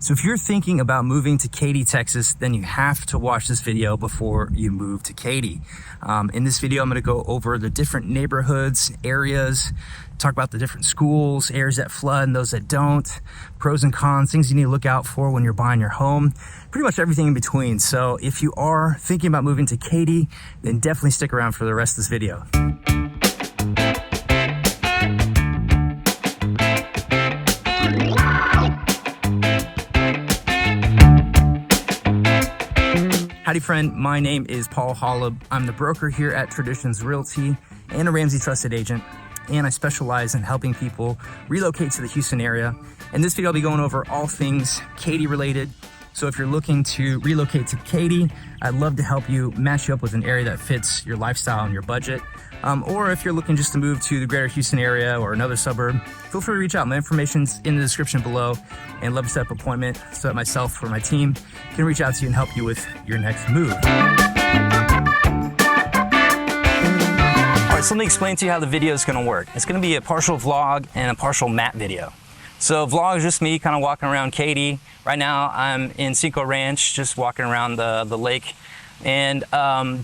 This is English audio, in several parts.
So if you're thinking about moving to Katy, Texas, then you have to watch this video before you move to Katy. In this video, I'm going to go over the different neighborhoods, areas, talk about the different schools, areas that flood and those that don't, pros and cons, things you need to look out for when you're buying your home, pretty much everything in between. So if you are thinking about moving to Katy, then definitely stick around for the rest of this video. Howdy friend, my name is Paul Holub. I'm the broker here at Traditions Realty and a Ramsey Trusted Agent, and I specialize in helping people relocate to the Houston area. In this video, I'll be going over all things Katy related. So if you're looking to relocate to Katy, I'd love to help you match you up with an area that fits your lifestyle and your budget. Or if you're looking just to move to the greater Houston area or another suburb, feel free to reach out. My information's in the description below, and love to set up an appointment so that myself or my team can reach out to you and help you with your next move. All right, so let me explain to you how the video is gonna work. It's gonna be a partial vlog and a partial map video. So vlog is just me kind of walking around Katy. Right now I'm in Cinco Ranch, just walking around the lake, and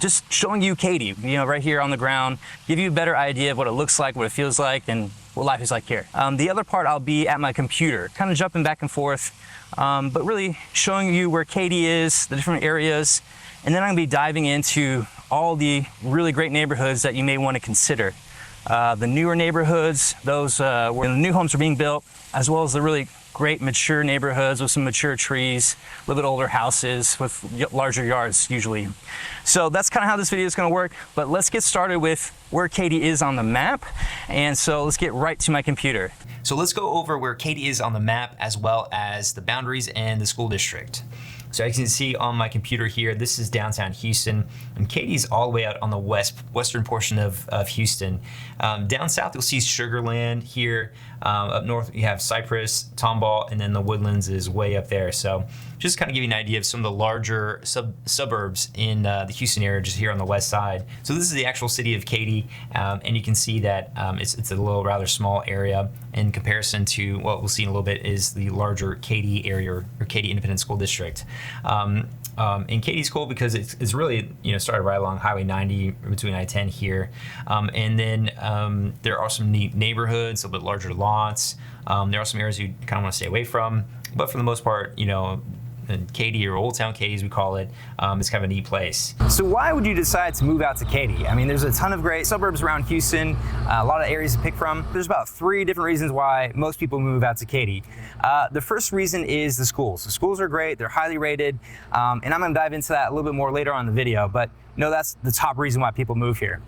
just showing you Katy, right here on the ground, give you a better idea of what it looks like, what it feels like, and what life is like here. The other part, I'll be at my computer, kind of jumping back and forth, but really showing you where Katy is, the different areas, and then I'm gonna be diving into all the really great neighborhoods that you may want to consider. The newer neighborhoods, those where the new homes are being built, as well as the really great mature neighborhoods with some mature trees, a little bit older houses with larger yards usually. So that's kind of how this video is going to work, but let's get started with where Katy is on the map. And so let's get right to my computer. So let's go over where Katy is on the map, as well as the boundaries and the school district. So as you can see on my computer here, this is downtown Houston, and Katy's all the way out on the western portion of Houston. Down south, you'll see Sugarland here. Up north, you have Cypress, Tomball, and then the Woodlands is way up there. So just kind of give you an idea of some of the larger suburbs in the Houston area, just here on the west side. So this is the actual city of Katy, and you can see that it's a little rather small area in comparison to what we'll see in a little bit is the larger Katy area, or Katy Independent School District. And Katy's cool because it's really started right along Highway 90 between I-10 here, and then there are some neat neighborhoods, a little bit larger lots. There are some areas you kind of want to stay away from, but for the most part, in Katy, or Old Town Katy as we call it, it's kind of a neat place. So why would you decide to move out to Katy? I mean, there's a ton of great suburbs around Houston, a lot of areas to pick from. There's about 3 different reasons why most people move out to Katy. The first reason is the schools. The schools are great, they're highly rated, and I'm gonna dive into that a little bit more later on in the video, but that's the top reason why people move here.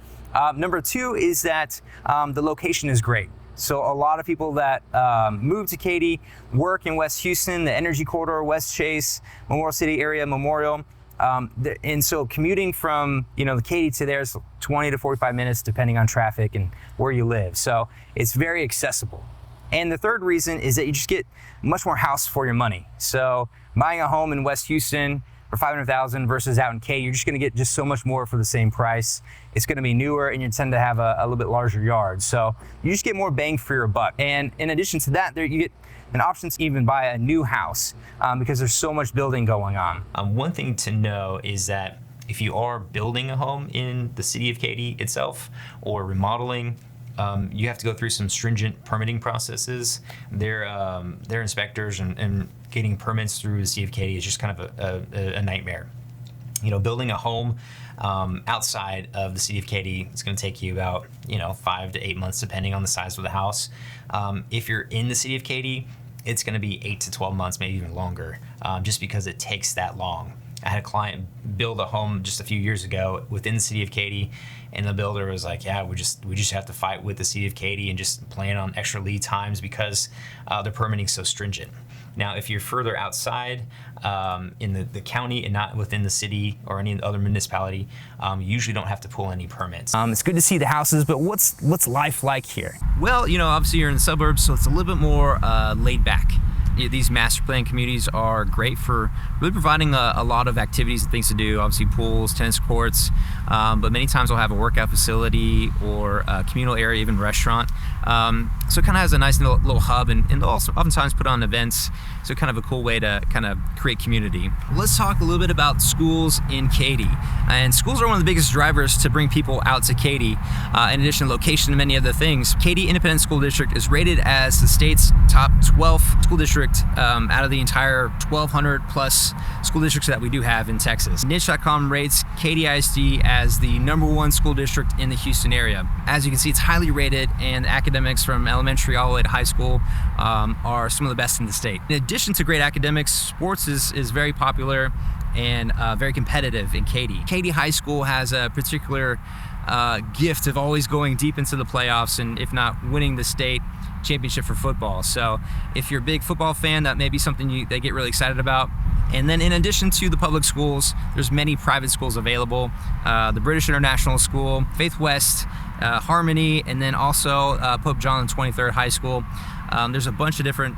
Number 2 is that the location is great. So a lot of people that move to Katy work in West Houston, the Energy Corridor, West Chase, Memorial City area, Memorial. And so commuting from the Katy to there is 20 to 45 minutes depending on traffic and where you live. So it's very accessible. And the third reason is that you just get much more house for your money. So buying a home in West Houston for $500,000 versus out in Katy, you're just going to get just so much more for the same price. It's going to be newer, and you tend to have a little bit larger yard. So you just get more bang for your buck. And in addition to that, you get an option to even buy a new house because there's so much building going on. One thing to know is that if you are building a home in the city of Katy itself, or remodeling, you have to go through some stringent permitting processes. Their inspectors and getting permits through the city of Katy is just kind of a nightmare. Building a home outside of the city of Katy, it's going to take you about 5 to 8 months depending on the size of the house. If you're in the city of Katy, it's going to be 8 to 12 months, maybe even longer, just because it takes that long. I had a client build a home just a few years ago within the city of Katy, and the builder was like, yeah, we just have to fight with the city of Katy and just plan on extra lead times because the permitting's so stringent. Now, if you're further outside in the county and not within the city or any other municipality, you usually don't have to pull any permits. It's good to see the houses, but what's life like here? Well, obviously you're in the suburbs, so it's a little bit more laid back. these master plan communities are great for really providing a lot of activities and things to do. Obviously pools, tennis courts, but many times they'll have a workout facility or a communal area, even restaurant. So it kind of has a nice little hub, and they'll also oftentimes put on events. So kind of a cool way to kind of create community. Let's talk a little bit about schools in Katy. And schools are one of the biggest drivers to bring people out to Katy. In addition to location and many other things, Katy Independent School District is rated as the state's top 12th school district out of the entire 1,200 plus school districts that we do have in Texas. Niche.com rates Katy ISD as the #1 school district in the Houston area. As you can see, it's highly rated, and academics from elementary all the way to high school are some of the best in the state. In addition to great academics, sports is very popular and very competitive in Katy. Katy High School has a particular gift of always going deep into the playoffs, and if not winning the state championship for football. So if you're a big football fan, that may be something they get really excited about. And then in addition to the public schools, there's many private schools available. The British International School, Faith West, Harmony, and then also Pope John XXIII High School. There's a bunch of different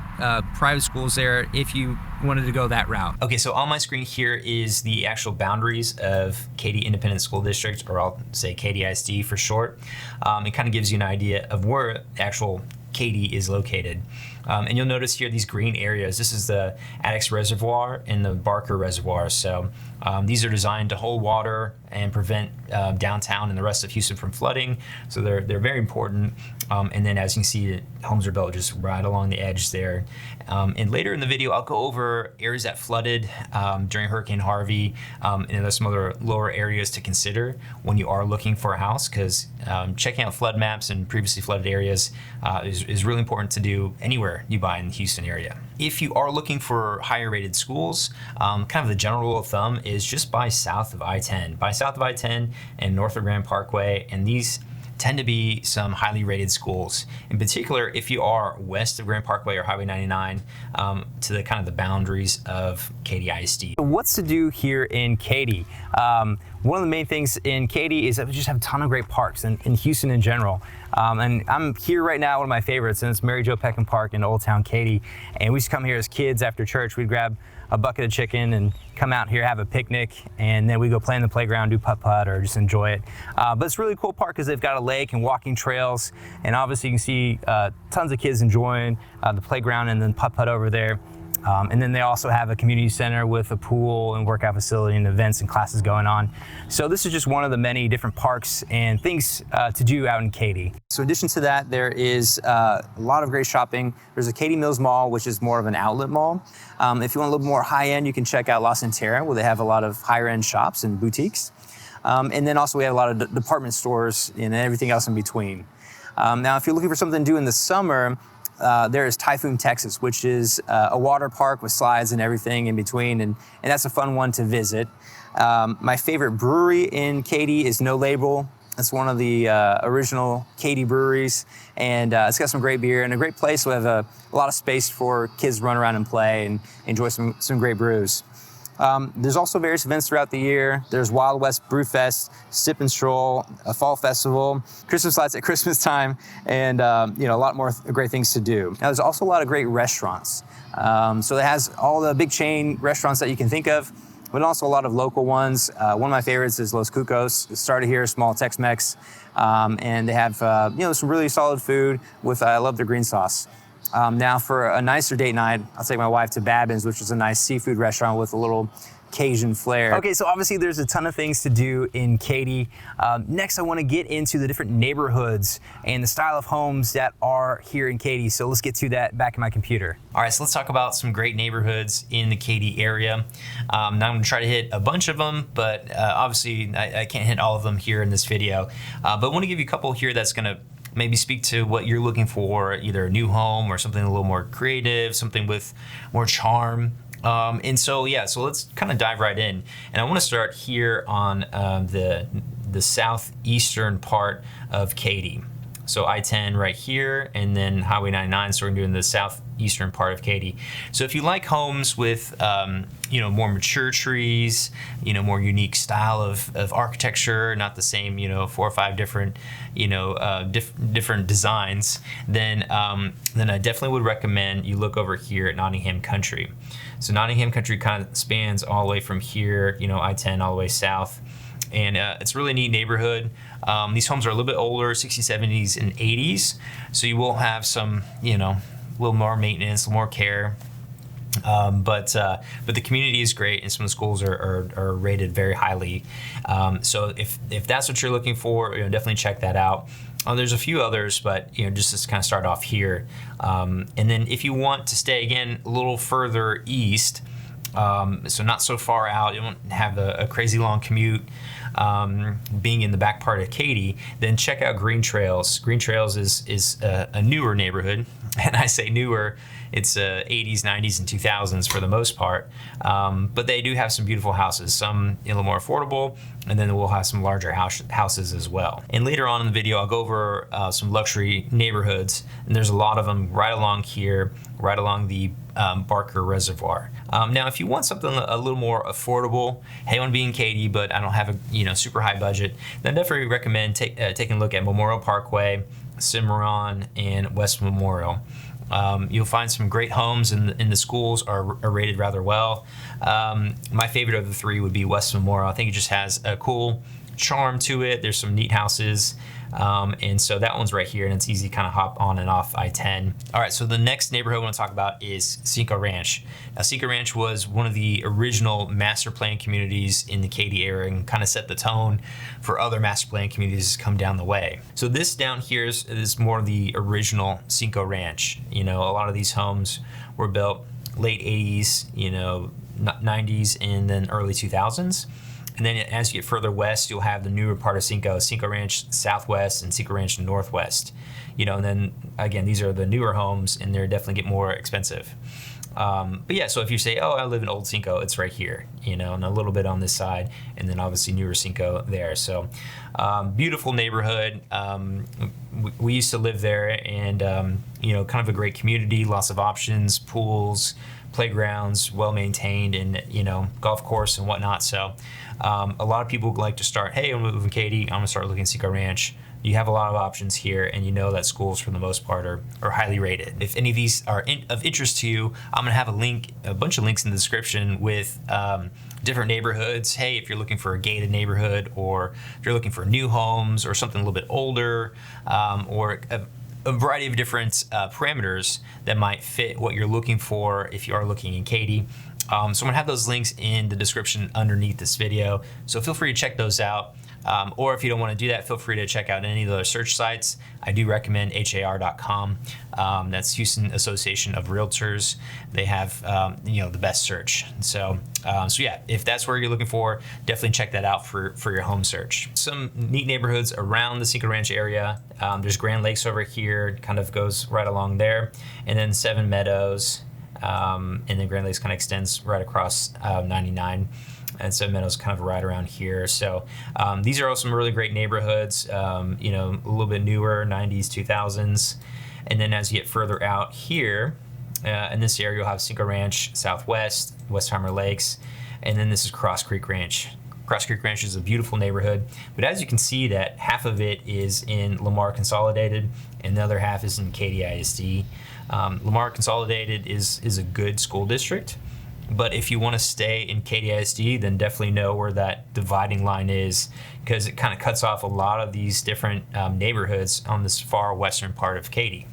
private schools there if you wanted to go that route. Okay, so on my screen here is the actual boundaries of Katy Independent School District, or I'll say Katy ISD for short. It kind of gives you an idea of where actual Katy is located. And you'll notice here these green areas. This is the Addicks Reservoir and the Barker Reservoir. So these are designed to hold water and prevent downtown and the rest of Houston from flooding. So they're very important. And then as you can see, homes are built just right along the edge there. And later in the video, I'll go over areas that flooded during Hurricane Harvey, and there's some other lower areas to consider when you are looking for a house, because checking out flood maps and previously flooded areas is really important to do anywhere you buy in the Houston area. If you are looking for higher rated schools, kind of the general rule of thumb is just buy south of I-10. Buy south of I-10 and north of Grand Parkway, and these tend to be some highly rated schools. In particular, if you are west of Grand Parkway or Highway 99, to the kind of the boundaries of Katy ISD. What's to do here in Katy? One of the main things in Katy is that we just have a ton of great parks, and in Houston in general. And I'm here right now, one of my favorites, and it's Mary Jo Peckham Park in Old Town Katy. And we used to come here as kids after church. We'd grab a bucket of chicken and come out here, have a picnic, and then we go play in the playground, do putt-putt, or just enjoy it. But it's a really cool park because they've got a lake and walking trails, and obviously you can see tons of kids enjoying the playground and then putt-putt over there. And then they also have a community center with a pool and workout facility and events and classes going on. So this is just one of the many different parks and things to do out in Katy. So in addition to that, there is a lot of great shopping. There's a Katy Mills Mall, which is more of an outlet mall. If you want a little more high-end, you can check out La Centera, where they have a lot of higher-end shops and boutiques. And then also we have a lot of department stores and everything else in between. Now, if you're looking for something to do in the summer, there is Typhoon, Texas, which is a water park with slides and everything in between, and that's a fun one to visit. My favorite brewery in Katy is No Label. It's one of the original Katy breweries, and it's got some great beer and a great place. We have a lot of space for kids to run around and play and enjoy some great brews. There's also various events throughout the year. There's Wild West Brew Fest, Sip and Stroll, a fall festival, Christmas lights at Christmas time, and a lot more great things to do. Now, there's also a lot of great restaurants. So it has all the big chain restaurants that you can think of, but also a lot of local ones. One of my favorites is Los Cucos. It started here, small Tex-Mex, and they have some really solid food with, I love their green sauce. Now for a nicer date night, I'll take my wife to Babin's, which is a nice seafood restaurant with a little Cajun flair. Okay, so obviously there's a ton of things to do in Katy. Next, I want to get into the different neighborhoods and the style of homes that are here in Katy. So let's get to that back in my computer. All right, so let's talk about some great neighborhoods in the Katy area. Now I'm going to try to hit a bunch of them, but obviously I can't hit all of them here in this video. But I want to give you a couple here that's going to maybe speak to what you're looking for, either a new home or something a little more creative, something with more charm. So let's kind of dive right in. And I want to start here on the southeastern part of Katy. So I-10 right here, and then Highway 99, so we're doing the eastern part of Katy. So if you like homes with more mature trees, more unique style of architecture, not the same 4 or 5 different different designs, then I definitely would recommend you look over here at Nottingham Country. So Nottingham Country kind of spans all the way from here, I-10 all the way south. And it's a really neat neighborhood. These homes are a little bit older, 60s, 70s, and 80s. So you will have some, little more maintenance, a little more care. But the community is great, and some of the schools are rated very highly. So if that's what you're looking for, definitely check that out. There's a few others, but just to kind of start off here. And then if you want to stay again a little further east, so not so far out, you don't have a crazy long commute, being in the back part of Katy, then check out Green Trails. Green Trails is a newer neighborhood, and I say newer, it's 80s, 90s, and 2000s for the most part, but they do have some beautiful houses, some a little more affordable, and then we'll have some larger houses as well. And later on in the video, I'll go over some luxury neighborhoods, and there's a lot of them right along here, right along the Barker Reservoir. Now, if you want something a little more affordable, hey, I want to be in Katy, but I don't have a super high budget, then definitely recommend taking a look at Memorial Parkway, Cimarron, and West Memorial. You'll find some great homes, and the schools are rated rather well. My favorite of the 3 would be West Memorial. I think it just has a cool charm to it. There's some neat houses. And so that one's right here, and it's easy to kind of hop on and off I-10. All right, so the next neighborhood I want to talk about is Cinco Ranch. Now, Cinco Ranch was one of the original master plan communities in the Katy area and kind of set the tone for other master plan communities to come down the way. So this down here is more of the original Cinco Ranch. A lot of these homes were built late 80s, 90s, and then early 2000s. And then as you get further west, you'll have the newer part of Cinco Ranch Southwest and Cinco Ranch Northwest. And then again, these are the newer homes, and they're definitely get more expensive. But yeah, so if you say, oh, I live in Old Cinco, it's right here, and a little bit on this side, and then obviously newer Cinco there. So beautiful neighborhood. We used to live there, and kind of a great community, lots of options, pools, playgrounds, well maintained, and golf course and whatnot. So a lot of people like to start, hey, I'm moving Katy, I'm gonna start looking at Cinco Ranch. You have a lot of options here, and that schools for the most part are highly rated. If any of these are of interest to you, I'm gonna have a bunch of links in the description with different neighborhoods. Hey, if you're looking for a gated neighborhood, or if you're looking for new homes, or something a little bit older, or a variety of different parameters that might fit what you're looking for if you are looking in Katy. So I'm gonna have those links in the description underneath this video, so feel free to check those out. Or if you don't want to do that, feel free to check out any of the other search sites. I do recommend har.com. That's Houston Association of Realtors. They have the best search. So yeah, if that's where you're looking for, definitely check that out for your home search. Some neat neighborhoods around the Cinco Ranch area. There's Grand Lakes over here, kind of goes right along there, and then Seven Meadows, and then Grand Lakes kind of extends right across 99. And Seven Meadows kind of right around here. So these are all some really great neighborhoods, a little bit newer, 90s, 2000s. And then as you get further out here, in this area, you'll have Cinco Ranch Southwest, Westheimer Lakes, and then this is Cross Creek Ranch. Cross Creek Ranch is a beautiful neighborhood, but as you can see, that half of it is in Lamar Consolidated, and the other half is in Katy ISD. Lamar Consolidated is a good school district. But if you want to stay in Katy ISD, then definitely know where that dividing line is, because it kind of cuts off a lot of these different neighborhoods on this far western part of Katy.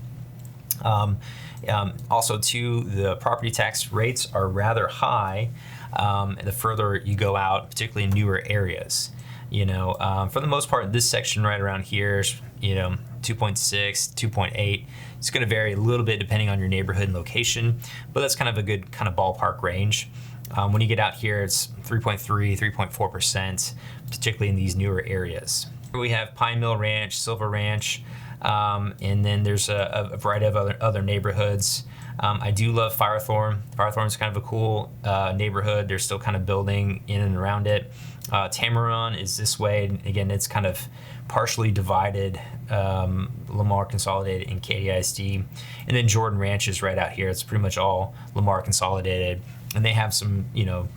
Also, too, the property tax rates are rather high the further you go out, particularly in newer areas. For the most part, this section right around here is, 2.6, 2.8. It's going to vary a little bit depending on your neighborhood and location, but that's kind of a good kind of ballpark range. When you get out here, it's 3.3, 3.4%, particularly in these newer areas. We have Pine Mill Ranch, Silver Ranch, and then there's a variety of other neighborhoods. I do love Firethorn. Firethorn's kind of a cool neighborhood. They're still kind of building in and around it. Tamaron is this way. And again, it's kind of partially divided, Lamar Consolidated and Katy ISD. And then Jordan Ranch is right out here. It's pretty much all Lamar Consolidated. And they have some,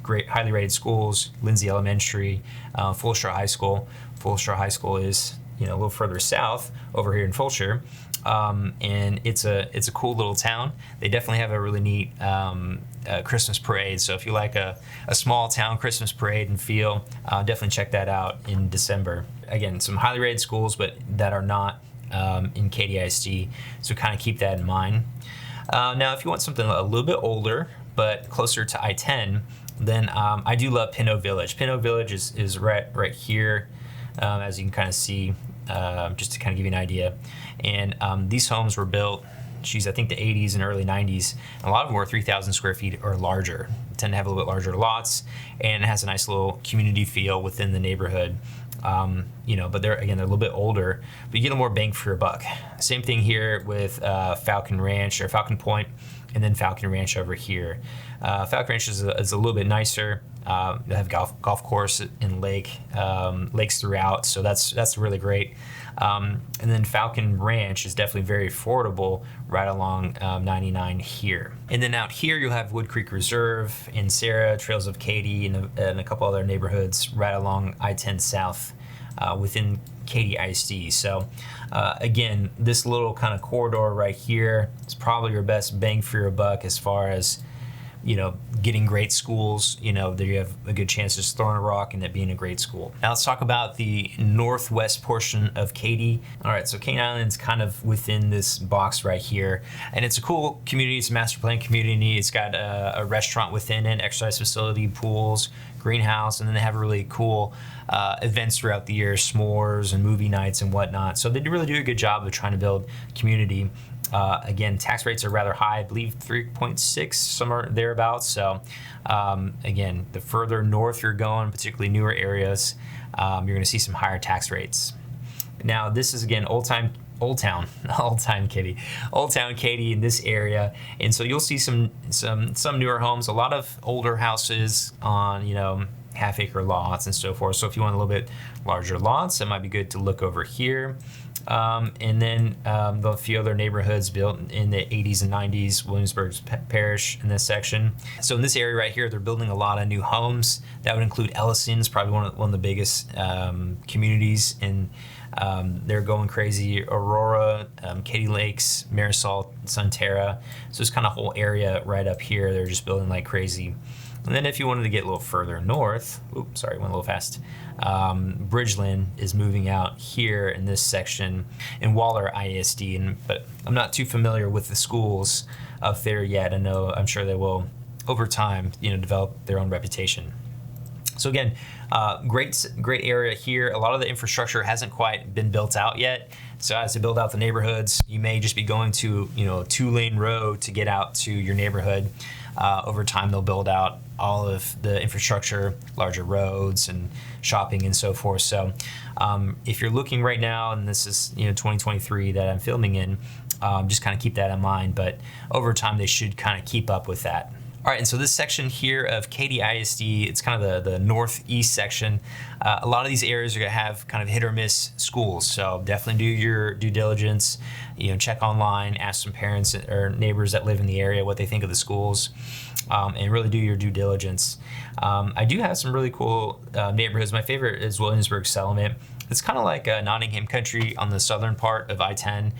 great, highly rated schools, Lindsay Elementary, Fulshire High School. Fulshire High School is, a little further south over here in Fulshire. And it's a cool little town. They definitely have a really neat Christmas parade. So if you like a small town Christmas parade and feel, definitely check that out in December. Again, some highly rated schools, but that are not in Katy ISD. So kind of keep that in mind. Now, if you want something a little bit older, but closer to I-10, then I do love Pinot Village. Pinot Village is right here, as you can kind of see, just to kind of give you an idea. And these homes were built, I think the 80s and early 90s. And a lot of them were 3,000 square feet or larger. They tend to have a little bit larger lots, and it has a nice little community feel within the neighborhood. But they're a little bit older, but you get a little more bang for your buck. Same thing here with Falcon Ranch or Falcon Point, and then Falcon Ranch over here. Falcon Ranch is a little bit nicer. They have golf course and lakes throughout, so that's really great. And then Falcon Ranch is definitely very affordable right along 99 here. And then out here you'll have Wood Creek Reserve and Sarah, Trails of Katy, and a couple other neighborhoods right along I-10 South within Katy ISD. So again, this little kind of corridor right here is probably your best bang for your buck as far as getting great schools, that you have a good chance of just throwing a rock and it being a great school. Now let's talk about the northwest portion of Katy. All right, so Cane Island's kind of within this box right here, and it's a cool community. It's a master plan community. It's got a restaurant within it, exercise facility, pools, greenhouse, and then they have really cool events throughout the year, s'mores and movie nights and whatnot. So they really do a good job of trying to build community. Again, tax rates are rather high, I believe 3.6, somewhere thereabouts. So again, the further north you're going, particularly newer areas, you're going to see some higher tax rates. Now, this is again Old Town Katy in this area, and so you'll see some newer homes, a lot of older houses on half-acre lots and so forth. So if you want a little bit larger lots, it might be good to look over here. And then a few other neighborhoods built in the 80s and 90s, Williamsburg Parish in this section. So in this area right here, they're building a lot of new homes. That would include Ellison's, probably one of the biggest communities, and they're going crazy. Aurora, Katy Lakes, Marisol, Sunterra. So it's kind of whole area right up here. They're just building like crazy. And then if you wanted to get a little further north, went a little fast. Bridgeland is moving out here in this section in Waller ISD, but I'm not too familiar with the schools up there yet. I'm sure they will over time, develop their own reputation. So again, great area here. A lot of the infrastructure hasn't quite been built out yet. So as they build out the neighborhoods, you may just be going to a 2-lane road to get out to your neighborhood. Over time, they'll build out all of the infrastructure, larger roads and shopping and so forth. So if you're looking right now, and this is 2023 that I'm filming in, just kind of keep that in mind. But over time, they should kind of keep up with that. All right, and so this section here of Katy ISD, it's kind of the northeast section. A lot of these areas are gonna have kind of hit or miss schools, so definitely do your due diligence. Check online, ask some parents or neighbors that live in the area what they think of the schools, and really do your due diligence. I do have some really cool neighborhoods. My favorite is Williamsburg Settlement. It's kind of like Nottingham Country on the southern part of I-10,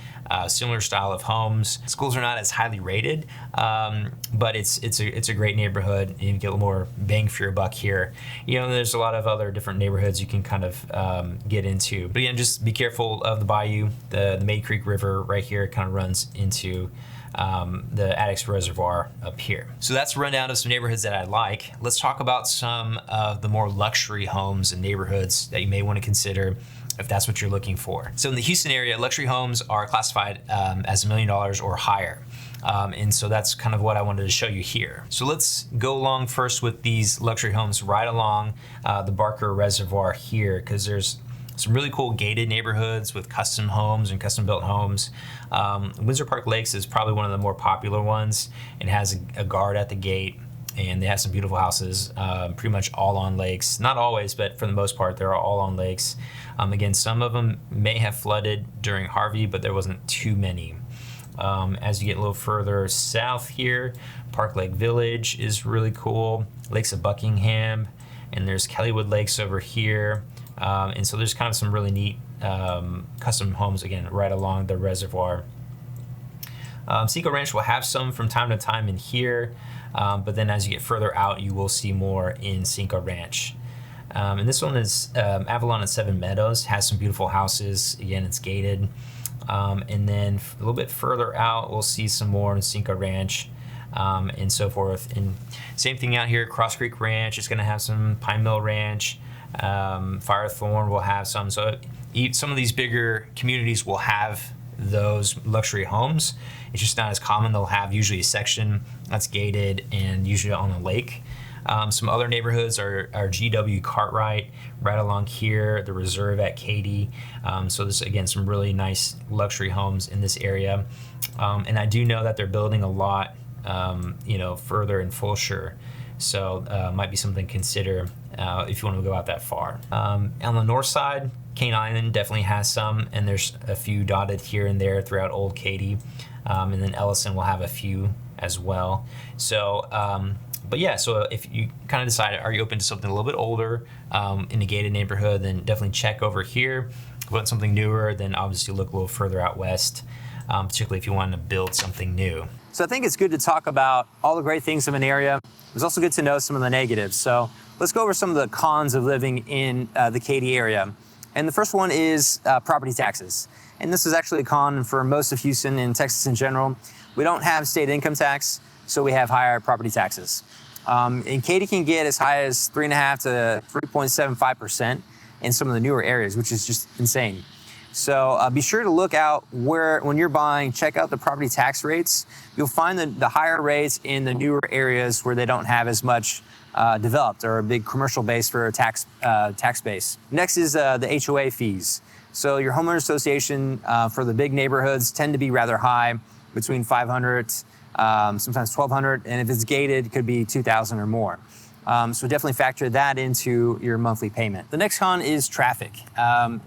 similar style of homes. Schools are not as highly rated, but it's a great neighborhood. You get a little more bang for your buck here. There's a lot of other different neighborhoods you can kind of get into. But again, just be careful of the bayou. The May Creek River right here kind of runs into the Addicks Reservoir up here. So that's a rundown of some neighborhoods that I like. Let's talk about some of the more luxury homes and neighborhoods that you may want to consider if that's what you're looking for. So in the Houston area, luxury homes are classified as $1 million or higher. And so that's kind of what I wanted to show you here. So let's go along first with these luxury homes right along the Barker Reservoir here, because there's some really cool gated neighborhoods with custom homes and custom built homes. Windsor Park Lakes is probably one of the more popular ones. It has a guard at the gate, and they have some beautiful houses, pretty much all on lakes. Not always, but for the most part, they're all on lakes. Again, some of them may have flooded during Harvey, but there wasn't too many. As you get a little further south here, Park Lake Village is really cool. Lakes of Buckingham, and there's Kellywood Lakes over here. And so there's kind of some really neat custom homes, again, right along the reservoir. Cinco Ranch will have some from time to time in here, but then as you get further out, you will see more in Cinco Ranch. And this one is Avalon at Seven Meadows, has some beautiful houses. Again, it's gated. And then a little bit further out, we'll see some more in Cinco Ranch and so forth. And same thing out here, Cross Creek Ranch is going to have some, Pine Mill Ranch, Firethorn will have some. So some of these bigger communities will have those luxury homes. It's just not as common. They'll have usually a section that's gated and usually on a lake. Some other neighborhoods are GW Cartwright right along here, the Reserve at Katy. So there's, again, some really nice luxury homes in this area. And I do know that they're building a lot, further in Fulshire. So might be something to consider if you want to go out that far. On the north side, Cane Island definitely has some, and there's a few dotted here and there throughout Old Katy. And then Ellison will have a few as well. So, but yeah, so if you kind of decide, are you open to something a little bit older in a gated neighborhood, then definitely check over here. If you want something newer, then obviously look a little further out west, particularly if you want to build something new. So I think it's good to talk about all the great things of an area. It's also good to know some of the negatives. So let's go over some of the cons of living in the Katy area. And the first one is property taxes. And this is actually a con for most of Houston and Texas in general. We don't have state income tax, so we have higher property taxes. And Katy can get as high as 3.5 to 3.75% in some of the newer areas, which is just insane. So be sure to look out when you're buying, check out the property tax rates. You'll find the higher rates in the newer areas where they don't have as much developed or a big commercial base for a tax base. Next is the HOA fees. So your homeowner association for the big neighborhoods tend to be rather high, between $500, sometimes $1,200, and if it's gated, it could be $2,000 or more. So definitely factor that into your monthly payment. The next con is traffic.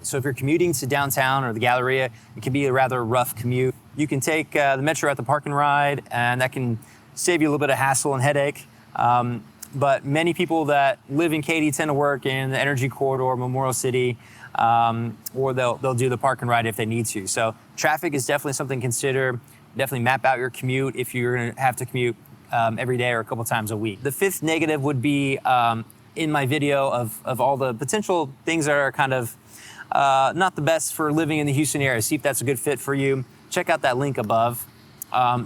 So if you're commuting to downtown or the Galleria, it can be a rather rough commute. You can take the Metro at the Park and Ride, and that can save you a little bit of hassle and headache. But many people that live in Katy tend to work in the Energy Corridor, Memorial City, or they'll do the Park and Ride if they need to. So traffic is definitely something to consider. Definitely map out your commute if you're going to have to commute every day or a couple times a week. The fifth negative would be in my video of all the potential things that are kind of not the best for living in the Houston area. See if that's a good fit for you. Check out that link above.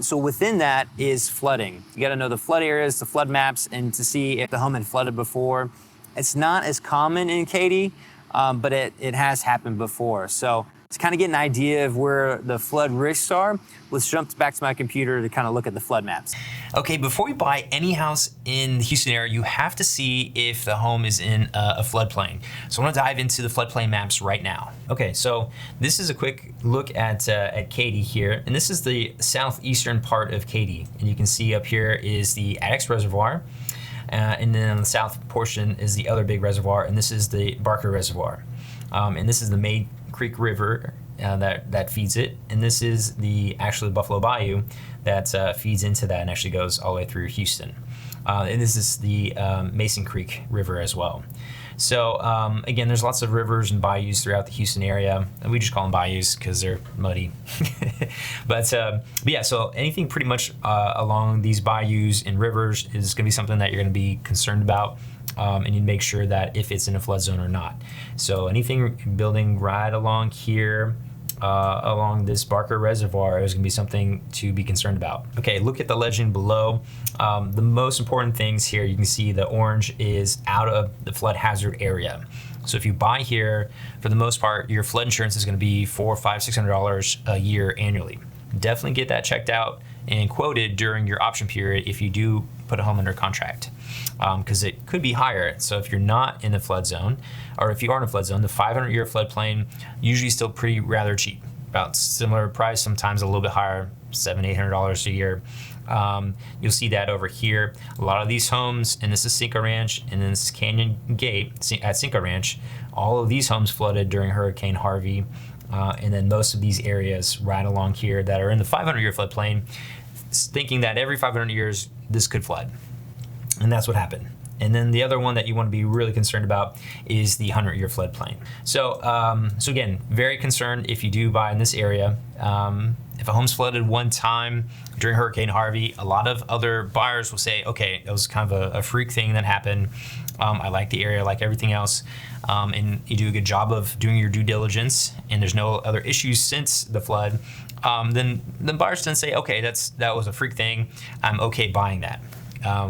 So within that is flooding. You got to know the flood areas, the flood maps, and to see if the home had flooded before. It's not as common in Katy, but it has happened before. So to kind of get an idea of where the flood risks are, let's jump back to my computer to kind of look at the flood maps. Okay, before we buy any house in the Houston area, you have to see if the home is in a floodplain. So I want to dive into the floodplain maps right now. Okay, so this is a quick look at Katy here, and this is the southeastern part of Katy. And you can see up here is the Addicks Reservoir, and then on the south portion is the other big reservoir, and this is the Barker Reservoir. And this is the May Creek River that feeds it, and this is actually Buffalo Bayou that feeds into that and actually goes all the way through Houston. And this is the Mason Creek River as well. So again, there's lots of rivers and bayous throughout the Houston area, and we just call them bayous because they're muddy. but yeah, so anything pretty much along these bayous and rivers is going to be something that you're going to be concerned about. And you make sure that if it's in a flood zone or not. So anything building right along here, along this Barker Reservoir is going to be something to be concerned about. Okay, look at the legend below. The most important things here, you can see the orange is out of the flood hazard area. So if you buy here, for the most part, your flood insurance is going to be $400, $500, $600 a year annually. Definitely get that checked out and quoted during your option period if you do put a home under contract. because it could be higher. So if you're not in the flood zone, or if you are in a flood zone, the 500-year floodplain usually still pretty rather cheap, about similar price, sometimes a little bit higher, $700-800 a year. You'll see that over here. A lot of these homes, and this is Cinco Ranch, and then this is Canyon Gate at Cinco Ranch. All of these homes flooded during Hurricane Harvey, and then most of these areas right along here that are in the 500-year floodplain, thinking that every 500 years this could flood, and that's what happened. And then the other one that you want to be really concerned about is the 100-year floodplain. So, so again, very concerned if you do buy in this area. If a home's flooded one time during Hurricane Harvey, a lot of other buyers will say, okay, it was kind of a freak thing that happened. I like the area, like everything else. And you do a good job of doing your due diligence, and there's no other issues since the flood. Then buyers tend to say, okay, that was a freak thing. I'm okay buying that.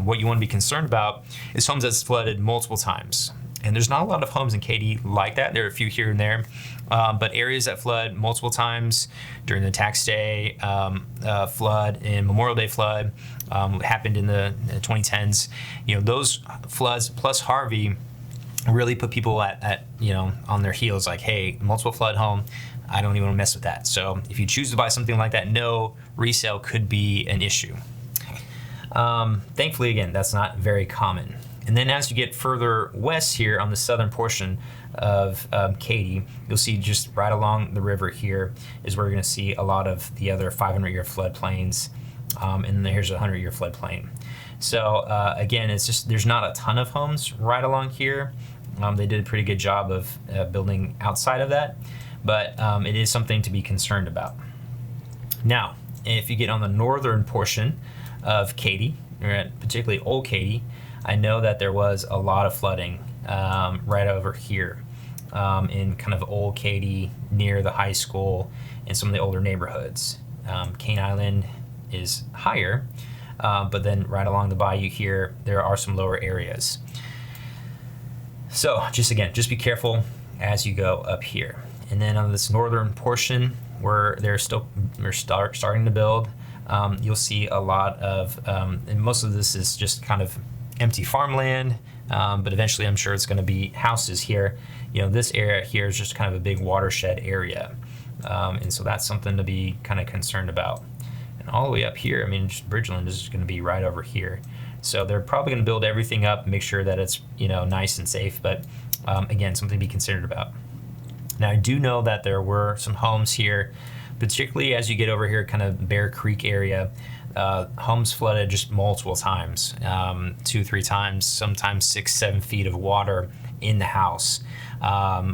What you want to be concerned about is homes that's flooded multiple times. And there's not a lot of homes in Katy like that. There are a few here and there. But areas that flood multiple times during the tax day flood and Memorial Day flood happened in the 2010s. You know, those floods plus Harvey really put people at on their heels, like, hey, multiple flood home, I don't even want to mess with that. So if you choose to buy something like that, no, resale could be an issue. Thankfully, again, that's not very common. And then as you get further west here on the southern portion of Katy, you'll see just right along the river here is where you're going to see a lot of the other 500-year floodplains, and then here's a 100-year floodplain. So again, it's just there's not a ton of homes right along here. They did a pretty good job of building outside of that, but it is something to be concerned about. Now, if you get on the northern portion of Katy, particularly Old Katy, I know that there was a lot of flooding right over here in kind of Old Katy near the high school and some of the older neighborhoods. Cane Island is higher, but then right along the bayou here, there are some lower areas. So just be careful as you go up here. And then on this northern portion where they're starting to build, you'll see a lot of, and most of this is just kind of empty farmland, but eventually I'm sure it's going to be houses here. You know, this area here is just kind of a big watershed area, and so that's something to be kind of concerned about. And all the way up here, I mean, just Bridgeland is going to be right over here. So they're probably going to build everything up, make sure that it's, you know, nice and safe, but again, something to be considered about. Now, I do know that there were some homes here, particularly as you get over here, kind of Bear Creek area, homes flooded just multiple times, 2-3 times, sometimes 6-7 feet of water in the house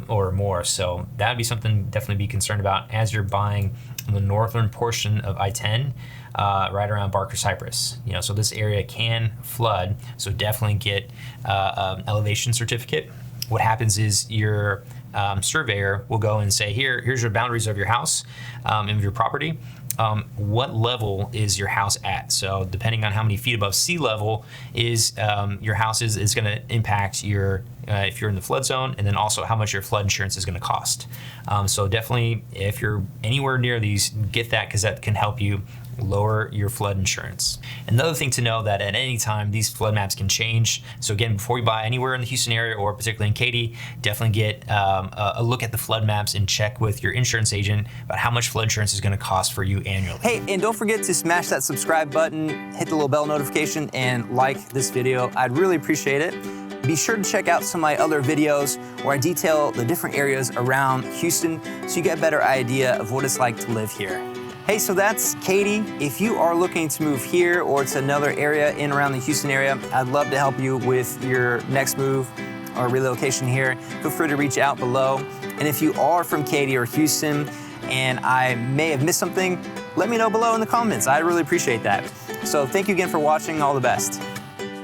or more. So that would be something to definitely be concerned about as you're buying the northern portion of I-10, right around Barker Cypress. You know, so this area can flood, so definitely get an elevation certificate. What happens is your surveyor will go and say, here's your boundaries of your house and of your property. What level is your house at? So depending on how many feet above sea level is your house is going to impact your if you're in the flood zone, and then also how much your flood insurance is going to cost. So definitely, if you're anywhere near these, get that, because that can help you lower your flood insurance. Another thing to know that at any time these flood maps can change. So again, before you buy anywhere in the Houston area or particularly in Katy, definitely get a look at the flood maps and check with your insurance agent about how much flood insurance is going to cost for you annually. Hey, and don't forget to smash that subscribe button, hit the little bell notification, and like this video. I'd really appreciate it. Be sure to check out some of my other videos where I detail the different areas around Houston so you get a better idea of what it's like to live here. Hey, so that's Katy. If you are looking to move here or to another area in around the Houston area, I'd love to help you with your next move or relocation here. Feel free to reach out below. And if you are from Katy or Houston and I may have missed something, let me know below in the comments. I really appreciate that. So thank you again for watching. All the best.